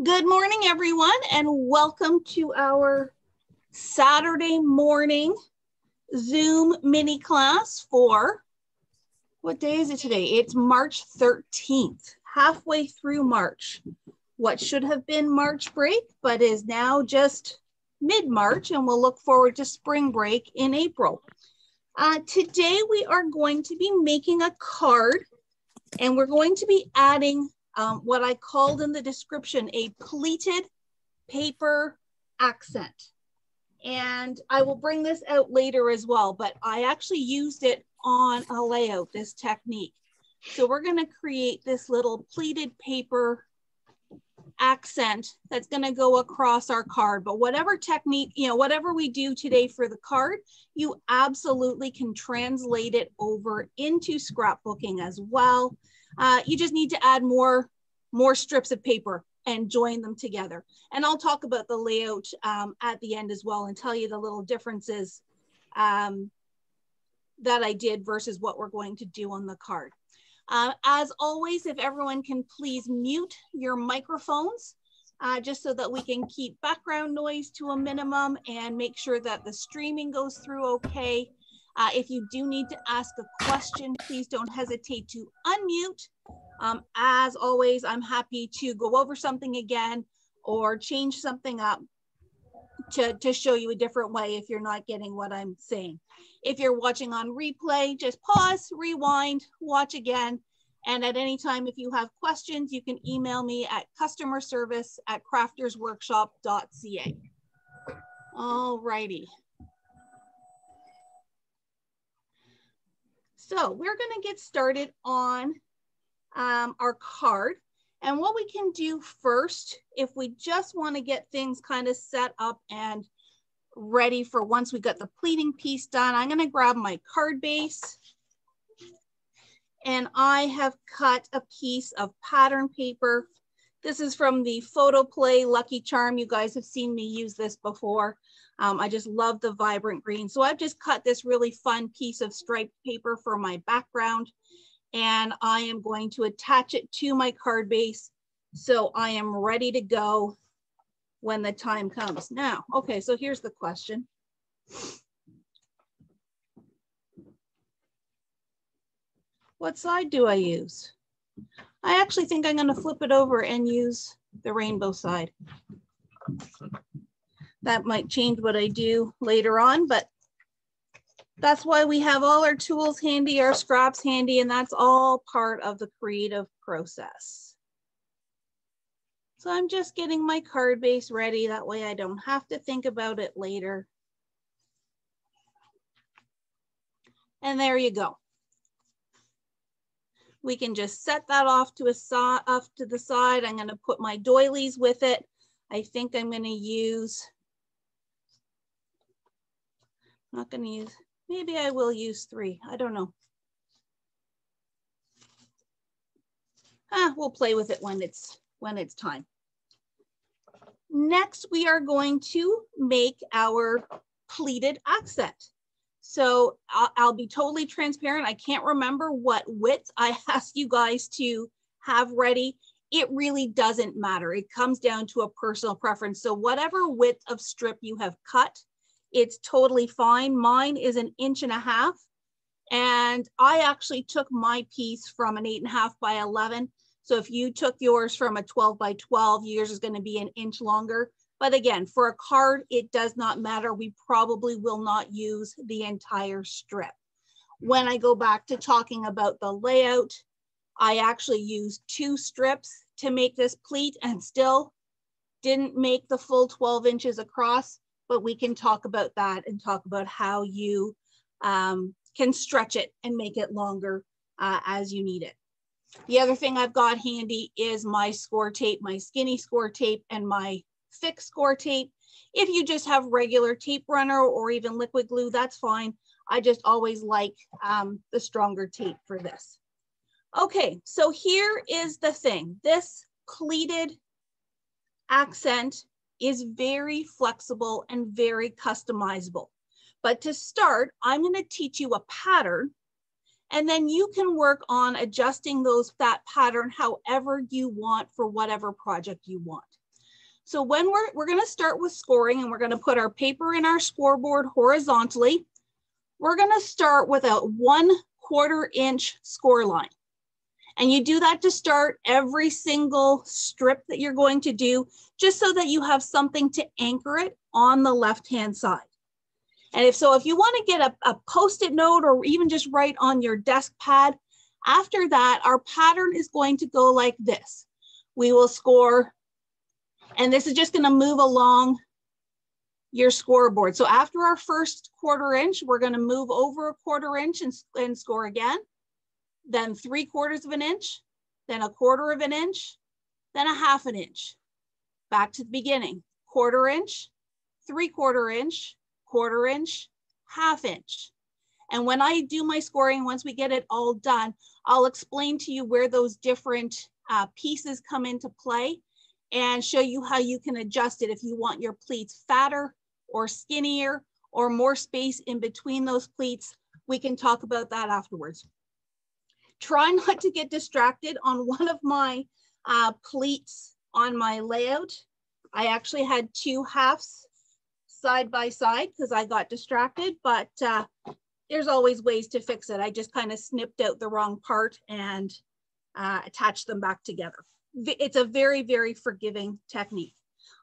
Good morning, everyone, and welcome to our Saturday morning Zoom mini class for, what day is it today? It's March 13th, halfway through March. What should have been March break, but is now just mid-March, and we'll look forward to spring break in April. Today, we are going to be making a card, and we're going to be adding what I called in the description a pleated paper accent. And I will bring this out later as well, but I actually used it on a layout, this technique. So we're going to create this little pleated paper accent that's going to go across our card. But whatever technique, whatever we do today for the card, you absolutely can translate it over into scrapbooking as well. You just need to add more strips of paper and join them together. And I'll talk about the layout at the end as well and tell you the little differences that I did versus what we're going to do on the card. As always, if everyone can please mute your microphones, just so that we can keep background noise to a minimum and make sure that the streaming goes through okay. If you do need to ask a question, please don't hesitate to unmute. As always, I'm happy to go over something again or change something up to show you a different way if you're not getting what I'm saying. If you're watching on replay, just pause, rewind, watch again. And at any time, if you have questions, you can email me at customerservice@craftersworkshop.ca. All righty. So we're going to get started on our card. And what we can do first, if we just want to get things kind of set up and ready for once we got the pleating piece done, I'm going to grab my card base. And I have cut a piece of pattern paper. This is from the Photo Play Lucky Charm. You guys have seen me use this before. I just love the vibrant green. So I've just cut this really fun piece of striped paper for my background. And I am going to attach it to my card base. So I am ready to go when the time comes. Now, okay, so here's the question. What side do I use? I actually think I'm going to flip it over and use the rainbow side. That might change what I do later on, but that's why we have all our tools handy, our scraps handy, and that's all part of the creative process. So I'm just getting my card base ready. That way I don't have to think about it later. And there you go. We can just set that off to the side. I'm going to put my doilies with it. I think I'm going to use, not going to use, maybe I will use 3. I don't know. We'll play with it when it's time. Next, we are going to make our pleated accent. So I'll be totally transparent. I can't remember what width I asked you guys to have ready. It really doesn't matter. It comes down to a personal preference. So whatever width of strip you have cut, it's totally fine. Mine is 1.5 inches. And I actually took my piece from an 8.5 by 11. So if you took yours from a 12 by 12, yours is going to be 1 inch longer. But again, for a card, it does not matter. We probably will not use the entire strip. When I go back to talking about the layout, I actually used 2 strips to make this pleat and still didn't make the full 12 inches across, but we can talk about that and talk about how you can stretch it and make it longer as you need it. The other thing I've got handy is my score tape, my skinny score tape and my thick score tape. If you just have regular tape runner or even liquid glue, that's fine. I just always like the stronger tape for this. Okay, so here is the thing. This pleated accent is very flexible and very customizable. But to start, I'm going to teach you a pattern, and then you can work on adjusting that pattern however you want for whatever project you want. So when we're going to start with scoring, and we're going to put our paper in our scoreboard horizontally, we're going to start with a 1/4 inch score line. And you do that to start every single strip that you're going to do, just so that you have something to anchor it on the left-hand side. And if you want to get a Post-it note or even just write on your desk pad, after that, our pattern is going to go like this. We will score, and this is just going to move along your scoreboard. So after our first 1/4 inch, we're going to move over a 1/4 inch and score again, then 3/4 inch, then a 1/4 inch, then a 1/2 inch. Back to the beginning, 1/4 inch, 3/4 inch, 1/4 inch, 1/2 inch. And when I do my scoring, once we get it all done, I'll explain to you where those different pieces come into play and show you how you can adjust it if you want your pleats fatter or skinnier or more space in between those pleats. We can talk about that afterwards. Try not to get distracted on one of my pleats on my layout. I actually had 2 halves side by side because I got distracted, but there's always ways to fix it. I just kind of snipped out the wrong part and attached them back together. It's a very, very forgiving technique.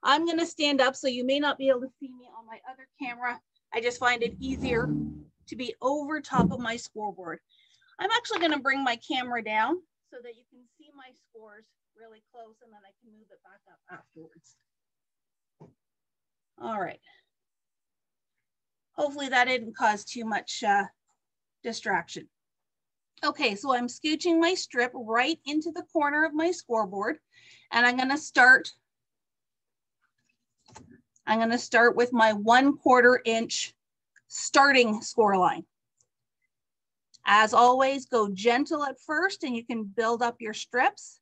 I'm going to stand up, so you may not be able to see me on my other camera. I just find it easier to be over top of my scoreboard. I'm actually going to bring my camera down so that you can see my scores really close, and then I can move it back up afterwards. All right. Hopefully that didn't cause too much distraction. Okay, so I'm scooching my strip right into the corner of my scoreboard, and I'm going to start with my 1/4 inch starting score line. As always, go gentle at first, and you can build up your strips.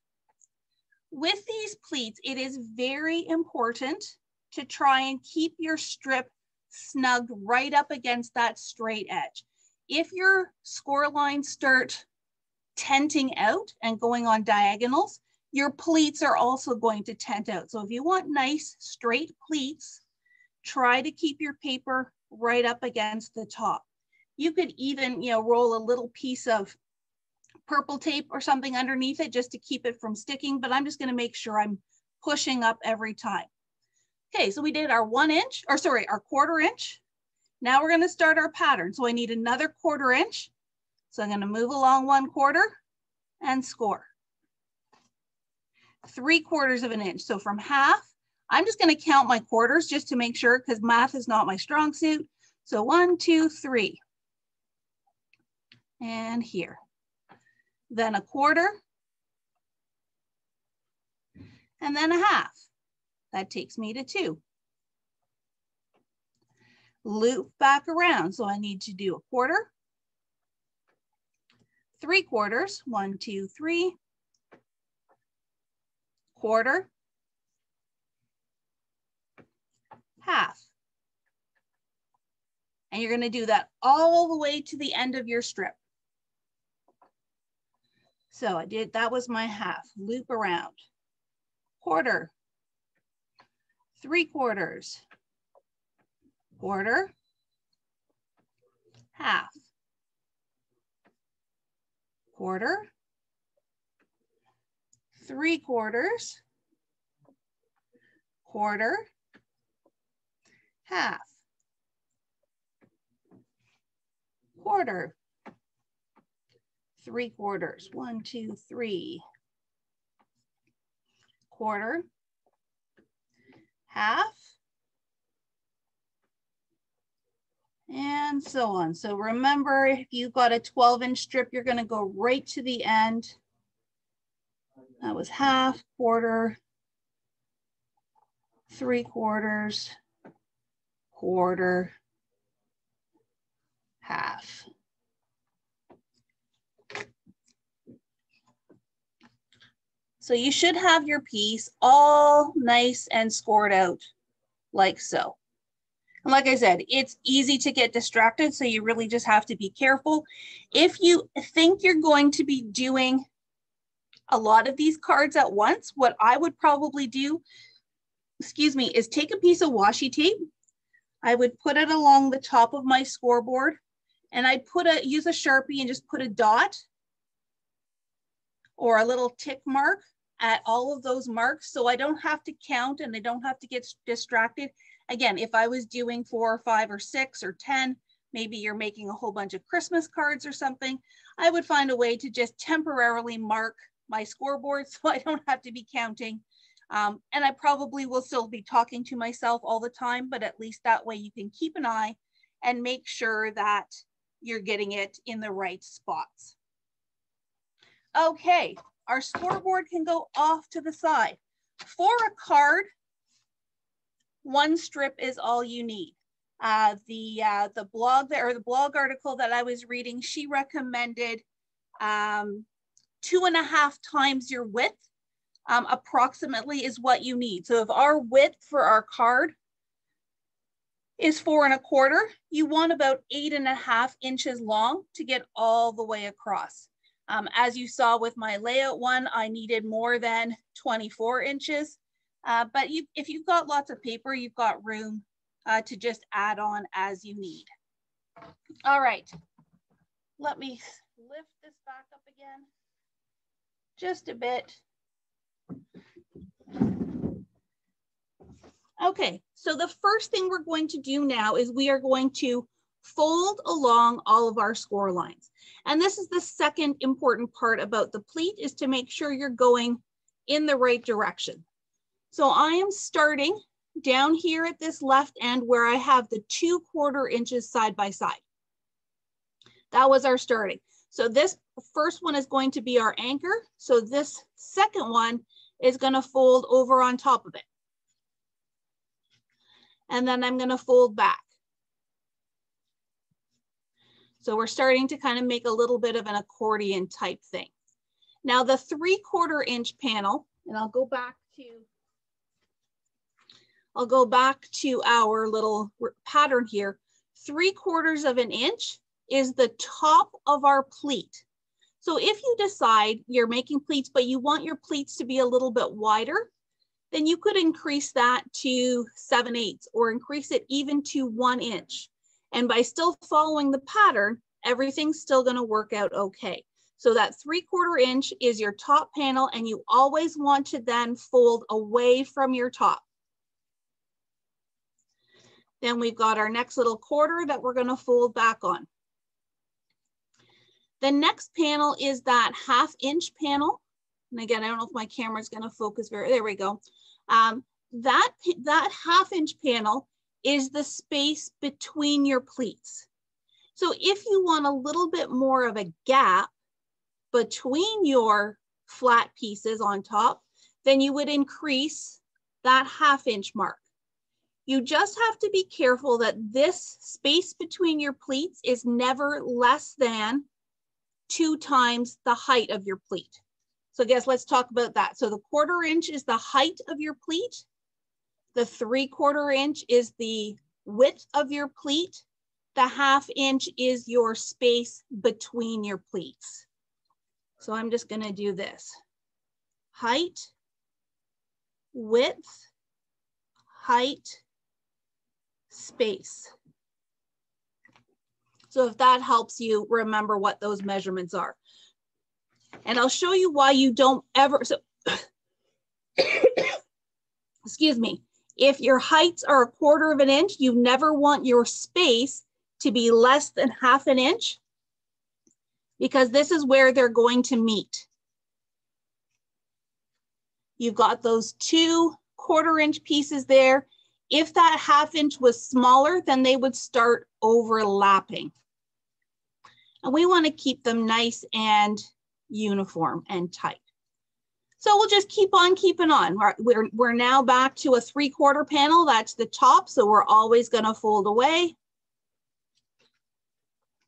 With these pleats, it is very important to try and keep your strip snugged right up against that straight edge. If your score lines start tenting out and going on diagonals, your pleats are also going to tent out. So if you want nice straight pleats, try to keep your paper right up against the top. You could even, roll a little piece of purple tape or something underneath it just to keep it from sticking, but I'm just going to make sure I'm pushing up every time. Okay, so we did our 1 inch, or sorry, our 1/4 inch. Now we're going to start our pattern. So I need another 1/4 inch. So I'm going to move along 1/4 and score. 3/4 inch. So from half, I'm just going to count my quarters just to make sure, because math is not my strong suit. So 1, 2, 3. And here. Then a 1/4. And then a 1/2. That takes me to 2. Loop back around. So I need to do a 1/4, 3/4, 1, 2, 3, 1/4, 1/2. And you're going to do that all the way to the end of your strip. So that was my 1/2. Loop around. 1/4, 3/4, 1/4, 1/2, 1/4, 3/4, 1/4, 1/2, 1/4, 3/4, 1, 2, 3, 1/4, 1/2, and so on. So remember, if you've got a 12-inch strip, you're going to go right to the end. That was 1/2, 1/4, 3/4, 1/4, 1/2. So you should have your piece all nice and scored out like so. And like I said, it's easy to get distracted, so you really just have to be careful. If you think you're going to be doing a lot of these cards at once, what I would probably do excuse me, is take a piece of washi tape. I would put it along the top of my scoreboard, and I'd use a Sharpie and just put a dot or a little tick mark at all of those marks, so I don't have to count and I don't have to get distracted. Again, if I was doing 4 or 5 or 6 or 10, maybe you're making a whole bunch of Christmas cards or something, I would find a way to just temporarily mark my scoreboard so I don't have to be counting. And I probably will still be talking to myself all the time, but at least that way you can keep an eye and make sure that you're getting it in the right spots. Okay, our scoreboard can go off to the side. For a card, 1 strip is all you need. The blog article that I was reading, she recommended 2.5 times your width. Approximately is what you need. So if our width for our card is 4 1/4, you want about 8.5 inches long to get all the way across. As you saw with my layout one, I needed more than 24 inches. But if you've got lots of paper, you've got room to just add on as you need. All right, let me lift this back up again just a bit. Okay, so the first thing we're going to do now is we are going to fold along all of our score lines. And this is the second important part about the pleat, is to make sure you're going in the right direction. So I am starting down here at this left end where I have the 2/4 inches side by side. That was our starting. So this first one is going to be our anchor. So this second one is going to fold over on top of it. And then I'm going to fold back. So we're starting to kind of make a little bit of an accordion type thing. Now the 3/4 inch panel, and I'll go back to our little pattern here. 3/4 inch is the top of our pleat. So if you decide you're making pleats, but you want your pleats to be a little bit wider, then you could increase that to 7/8 or increase it even to 1 inch. And by still following the pattern, everything's still going to work out okay. So that 3/4 inch is your top panel, and you always want to then fold away from your top. Then we've got our next little quarter that we're going to fold back on. The next panel is that 1/2 inch panel. And again, I don't know if my camera is going to focus there we go. That 1/2 inch panel is the space between your pleats. So if you want a little bit more of a gap between your flat pieces on top, then you would increase that 1/2 inch mark. You just have to be careful that this space between your pleats is never less than 2 times the height of your pleat. So I guess let's talk about that. So the 1/4 inch is the height of your pleat. The 3/4 inch is the width of your pleat. The 1/2 inch is your space between your pleats. So I'm just going to do this. Height, width, height, space. So if that helps you remember what those measurements are. And I'll show you why you don't ever, so excuse me, if your heights are 1/4 inch, you never want your space to be less than 1/2 inch, because this is where they're going to meet. You've got those 2 1/4 inch pieces there. If that 1/2 inch was smaller, then they would start overlapping. And we want to keep them nice and uniform and tight. So we'll just keep on keeping on. We're now back to a 3/4 panel. That's the top. So we're always going to fold away.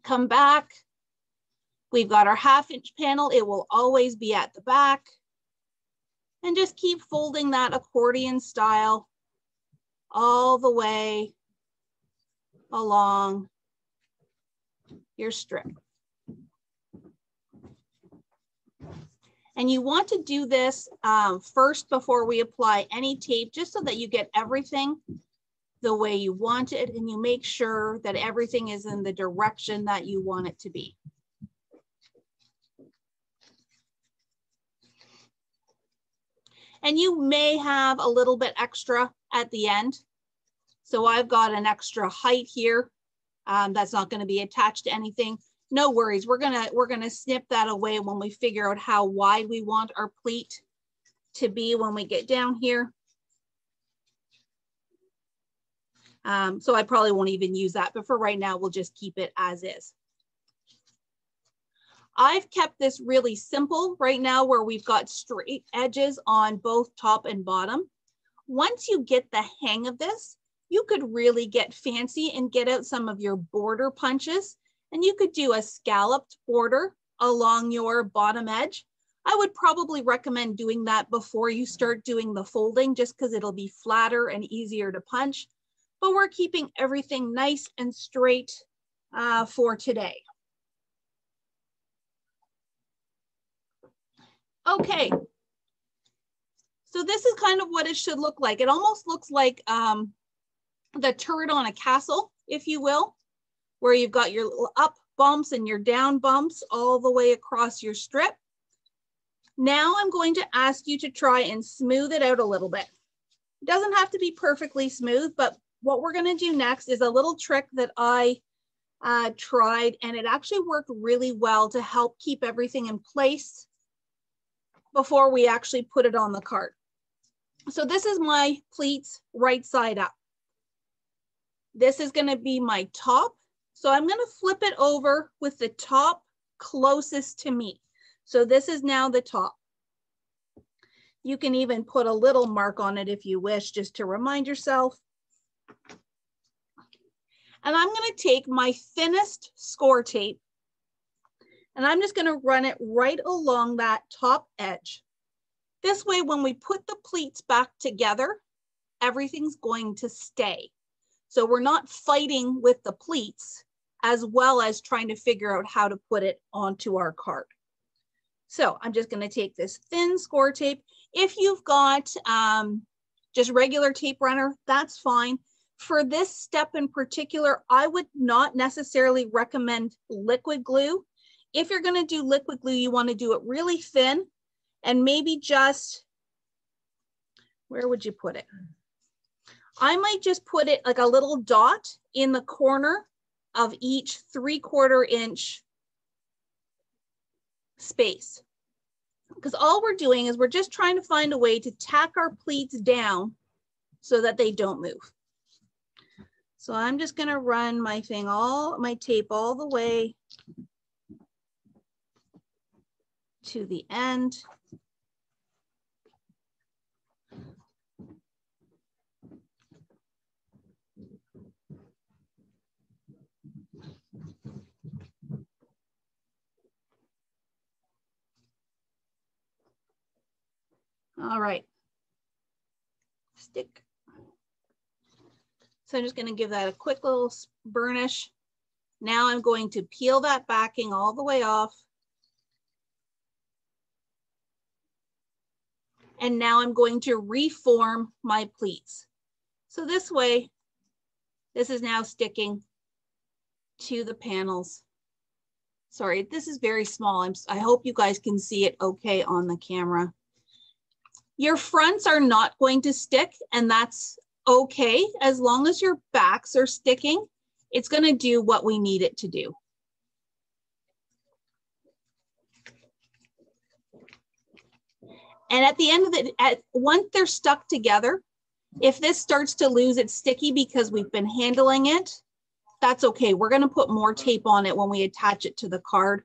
Come back. We've got our 1/2 inch panel. It will always be at the back. And just keep folding that accordion style all the way along your strip. And you want to do this first before we apply any tape, just so that you get everything the way you want it and you make sure that everything is in the direction that you want it to be. And you may have a little bit extra at the end. So I've got an extra height here. That's not going to be attached to anything. No worries. We're gonna snip that away when we figure out how wide we want our pleat to be when we get down here. So I probably won't even use that, but for right now, we'll just keep it as is. I've kept this really simple right now, where we've got straight edges on both top and bottom. Once you get the hang of this, you could really get fancy and get out some of your border punches, and you could do a scalloped border along your bottom edge. I would probably recommend doing that before you start doing the folding, just because it'll be flatter and easier to punch. But we're keeping everything nice and straight for today. Okay, so this is kind of what it should look like. It almost looks like the turret on a castle, if you will, where you've got your up bumps and your down bumps all the way across your strip. Now I'm going to ask you to try and smooth it out a little bit. It doesn't have to be perfectly smooth, but what we're going to do next is a little trick that I tried, and it actually worked really well to help keep everything in place before we actually put it on the card. So this is my pleats right side up. This is going to be my top. So I'm going to flip it over with the top closest to me. So this is now the top. You can even put a little mark on it if you wish, just to remind yourself. And I'm going to take my thinnest score tape, and I'm just going to run it right along that top edge. This way, when we put the pleats back together, everything's going to stay. So we're not fighting with the pleats, as well as trying to figure out how to put it onto our card. So I'm just going to take this thin score tape. If you've got just regular tape runner, that's fine. For this step in particular, I would not necessarily recommend liquid glue. If you're going to do liquid glue, you want to do it really thin, and maybe just, where would you put it? I might just put it like a little dot in the corner of each 3/4 inch space. Because all we're doing is we're just trying to find a way to tack our pleats down so that they don't move. So I'm just going to run my tape all the way to the end. All right, stick. So I'm just going to give that a quick little burnish. Now I'm going to peel that backing all the way off. And now I'm going to reform my pleats. So this way, this is now sticking to the panels. Sorry, this is very small. I hope you guys can see it okay on the camera. Your fronts are not going to stick, and that's okay. As long as your backs are sticking, it's going to do what we need it to do. And at the end of it, once they're stuck together, if this starts to lose its sticky because we've been handling it, that's okay. We're going to put more tape on it when we attach it to the card.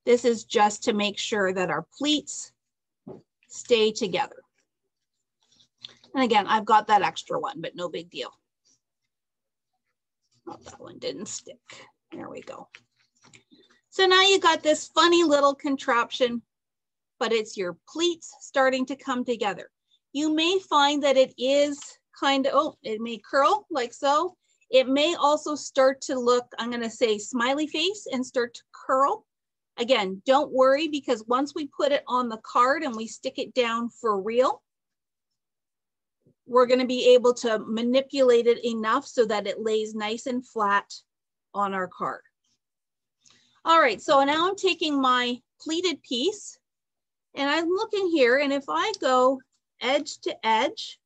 This is just to make sure that our pleats stay together. And again, I've got that extra one, but no big deal. Oh, that one didn't stick. There we go. So now you got this funny little contraption, but it's your pleats starting to come together. You may find that it is kind of, oh, it may curl like so. It may also start to look, I'm going to say smiley face, and start to curl Again, don't worry, because once we put it on the card and we stick it down for real, we're going to be able to manipulate it enough so that it lays nice and flat on our card. All right, so now I'm taking my pleated piece and I'm looking here, and if I go edge to edge,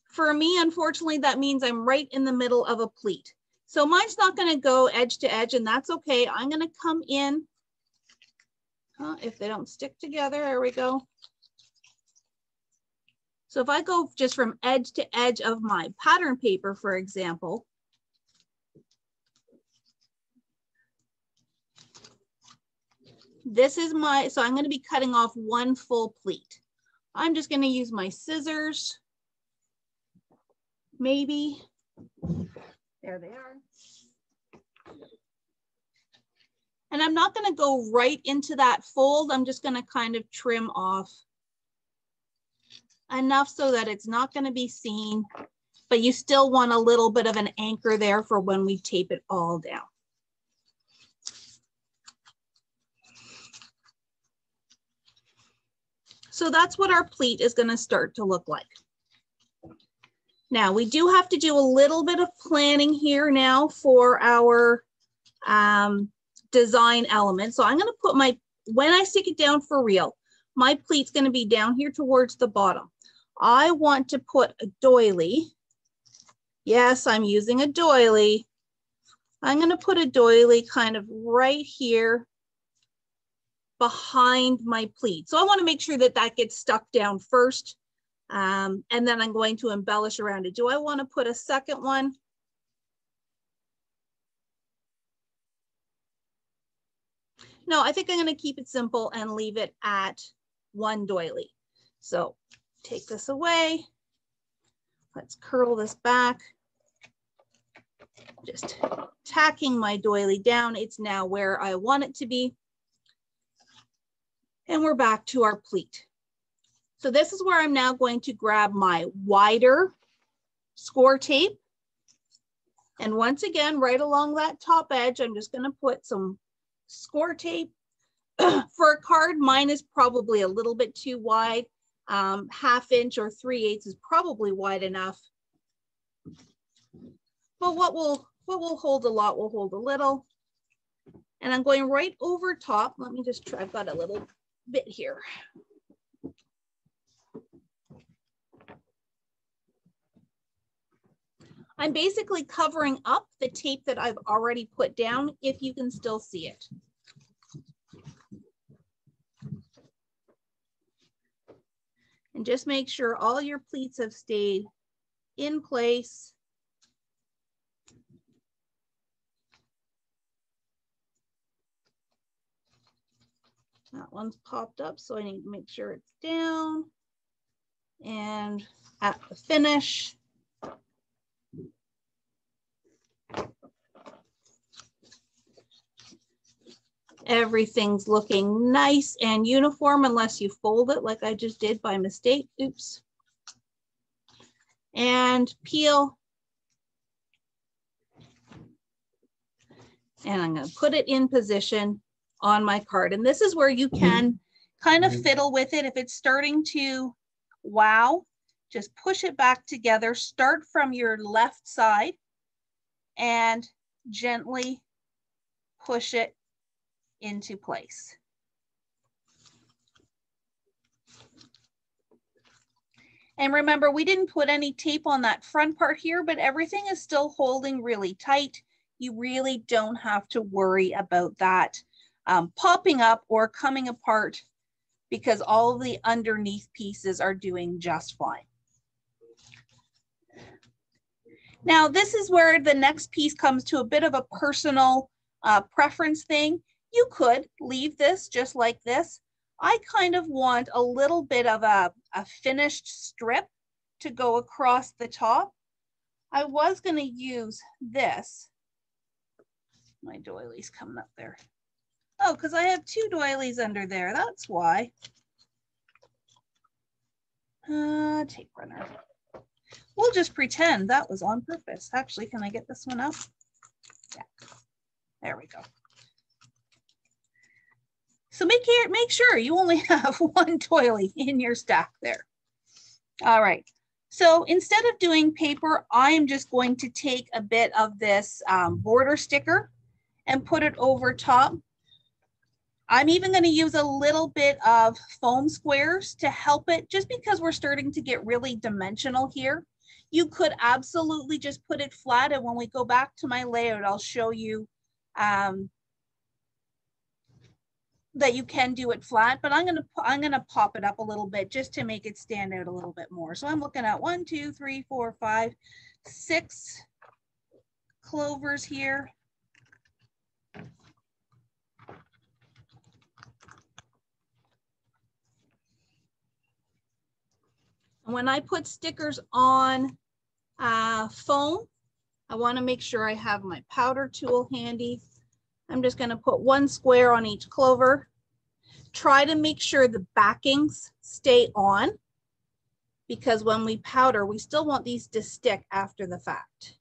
for me, unfortunately, that means I'm right in the middle of a pleat. So mine's not going to go edge to edge, and that's okay. I'm going to come in, if they don't stick together, there we go. So if I go just from edge to edge of my pattern paper, for example, this is my, so I'm going to be cutting off one full pleat. I'm just going to use my scissors, maybe. There they are. And I'm not going to go right into that fold. I'm just going to kind of trim off enough so that it's not going to be seen, but you still want a little bit of an anchor there for when we tape it all down. So that's what our pleat is going to start to look like. Now we do have to do a little bit of planning here now for our design element. So I'm going to put my, when I stick it down for real, my pleat's going to be down here towards the bottom. I want to put a doily. Yes, I'm using a doily. I'm going to put a doily kind of right here behind my pleat. So I want to make sure that that gets stuck down first. And then I'm going to embellish around it. Do I want to put a second one? No, I think I'm going to keep it simple and leave it at one doily. So take this away. Let's curl this back. Just tacking my doily down. It's now where I want it to be. And we're back to our pleat. So this is where I'm now going to grab my wider score tape. And once again, right along that top edge, I'm just going to put some score tape. For a card, mine is probably a little bit too wide. 1/2 inch or 3/8 is probably wide enough. But what will hold a lot will hold a little. And I'm going right over top. Let me just try, I've got a little bit here. I'm basically covering up the tape that I've already put down, if you can still see it. And just make sure all your pleats have stayed in place. That one's popped up, so I need to make sure it's down. And at the finish, everything's looking nice and uniform unless you fold it like I just did by mistake. Oops. And peel. And I'm going to put it in position on my card. And this is where you can kind of fiddle with it. If it's starting to wow, just push it back together. Start from your left side and gently push it into place. And remember, we didn't put any tape on that front part here, but everything is still holding really tight. You really don't have to worry about that popping up or coming apart, because all of the underneath pieces are doing just fine. Now, this is where the next piece comes to a bit of a personal preference thing. You could leave this just like this. I kind of want a little bit of a finished strip to go across the top. I was going to use this. My doily's coming up there. Oh, because I have 2 doilies under there. That's why. Tape runner. We'll just pretend that was on purpose. Actually, can I get this one up? Yeah. There we go. So make sure you only have one doily in your stack there. All right. So instead of doing paper, I am just going to take a bit of this border sticker and put it over top. I'm even going to use a little bit of foam squares to help it, just because we're starting to get really dimensional here. You could absolutely just put it flat, and when we go back to my layout, I'll show you that you can do it flat, but I'm gonna pop it up a little bit just to make it stand out a little bit more. So I'm looking at 1, 2, 3, 4, 5, 6 clovers here. And when I put stickers on foam, I want to make sure I have my powder tool handy. I'm just going to put 1 square on each clover. Try to make sure the backings stay on, because when we powder, we still want these to stick after the fact.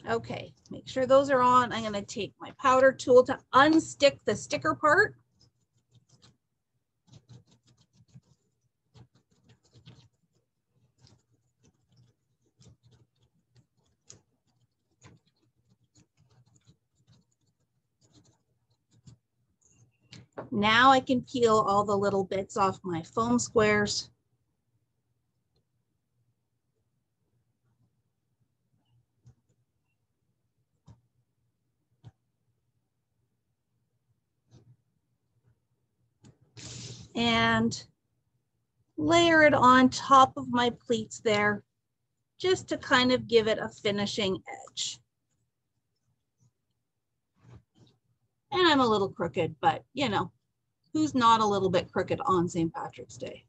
Okay, make sure those are on. I'm going to take my powder tool to unstick the sticker part. Now I can peel all the little bits off my foam squares. And layer it on top of my pleats there, just to kind of give it a finishing edge. And I'm a little crooked, but you know, who's not a little bit crooked on St. Patrick's Day?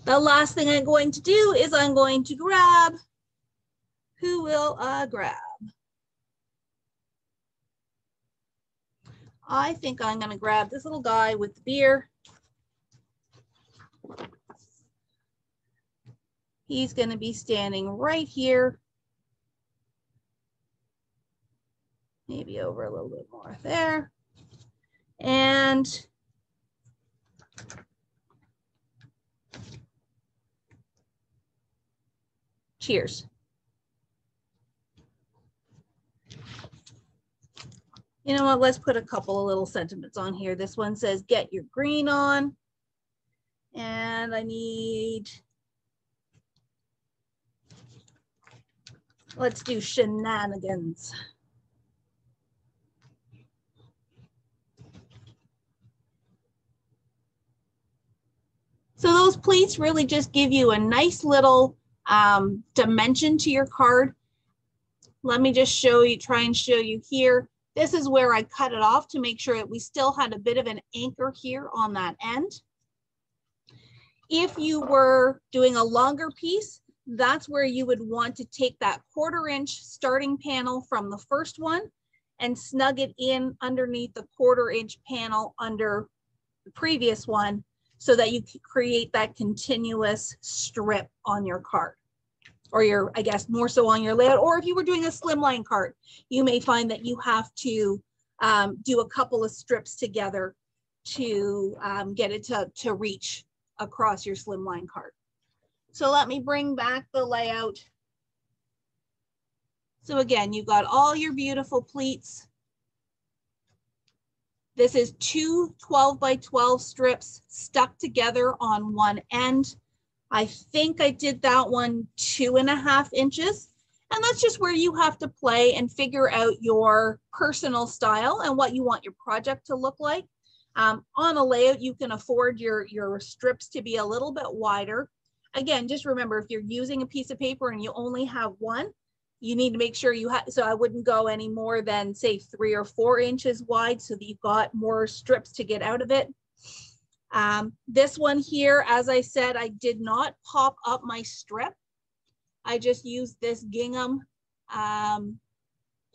The last thing I'm going to do is I'm going to grab, who will grab? I think I'm going to grab this little guy with the beer. He's going to be standing right here. Maybe over a little bit more there. And cheers. You know what, let's put a couple of little sentiments on here. This one says, get your green on. And I need, let's do shenanigans. So those pleats really just give you a nice little dimension to your card. Let me just try and show you here. This is where I cut it off to make sure that we still had a bit of an anchor here on that end. If you were doing a longer piece, that's where you would want to take that 1/4 inch starting panel from the first one and snug it in underneath the 1/4 inch panel under the previous one, so that you can create that continuous strip on your card, or your, I guess, more so on your layout. Or if you were doing a slimline card, you may find that you have to do a couple of strips together to get it to reach across your slimline card. So let me bring back the layout. So again, you've got all your beautiful pleats. This is 2 12 by 12 strips stuck together on one end. I think I did that one 2.5 inches. And that's just where you have to play and figure out your personal style and what you want your project to look like. On a layout, you can afford your strips to be a little bit wider. Again, just remember, if you're using a piece of paper and you only have one, you need to make sure you have, so I wouldn't go any more than say 3 or 4 inches wide, so that you've got more strips to get out of it. This one here, as I said, I did not pop up my strip. I just used this gingham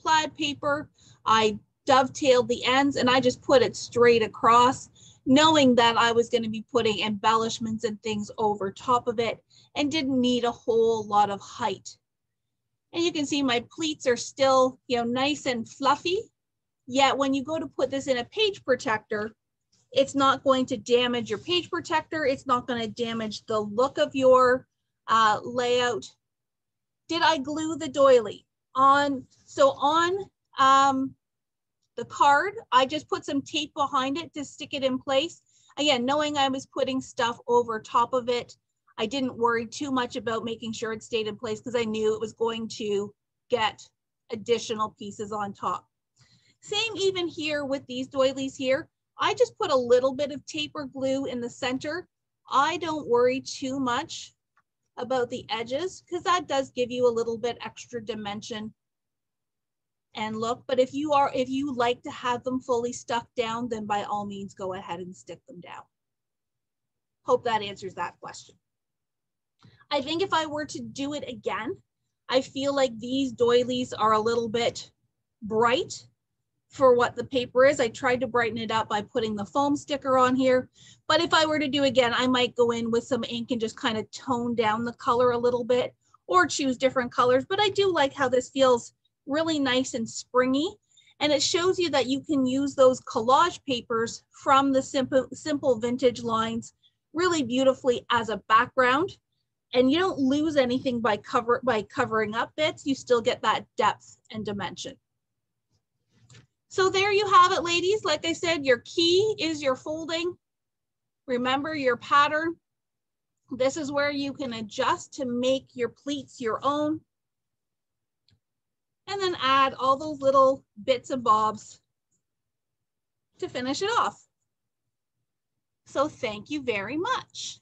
plaid paper. I dovetailed the ends and I just put it straight across, knowing that I was going to be putting embellishments and things over top of it and didn't need a whole lot of height. And you can see my pleats are still, you know, nice and fluffy. Yet when you go to put this in a page protector, it's not going to damage your page protector. It's not going to damage the look of your layout. Did I glue the doily on? So on the card, I just put some tape behind it to stick it in place. Again, knowing I was putting stuff over top of it, I didn't worry too much about making sure it stayed in place because I knew it was going to get additional pieces on top. Same even here with these doilies here. I just put a little bit of tape or glue in the center. I don't worry too much about the edges because that does give you a little bit extra dimension and look. But if you like to have them fully stuck down, then by all means go ahead and stick them down. Hope that answers that question. I think if I were to do it again, I feel like these doilies are a little bit bright for what the paper is. I tried to brighten it up by putting the foam sticker on here, but if I were to do again, I might go in with some ink and just kind of tone down the color a little bit or choose different colors. But I do like how this feels really nice and springy. And it shows you that you can use those collage papers from the simple vintage lines really beautifully as a background. And you don't lose anything by covering up bits. You still get that depth and dimension. So there you have it, ladies. Like I said, your key is your folding. Remember your pattern. This is where you can adjust to make your pleats your own. And then add all those little bits and bobs to finish it off. So thank you very much.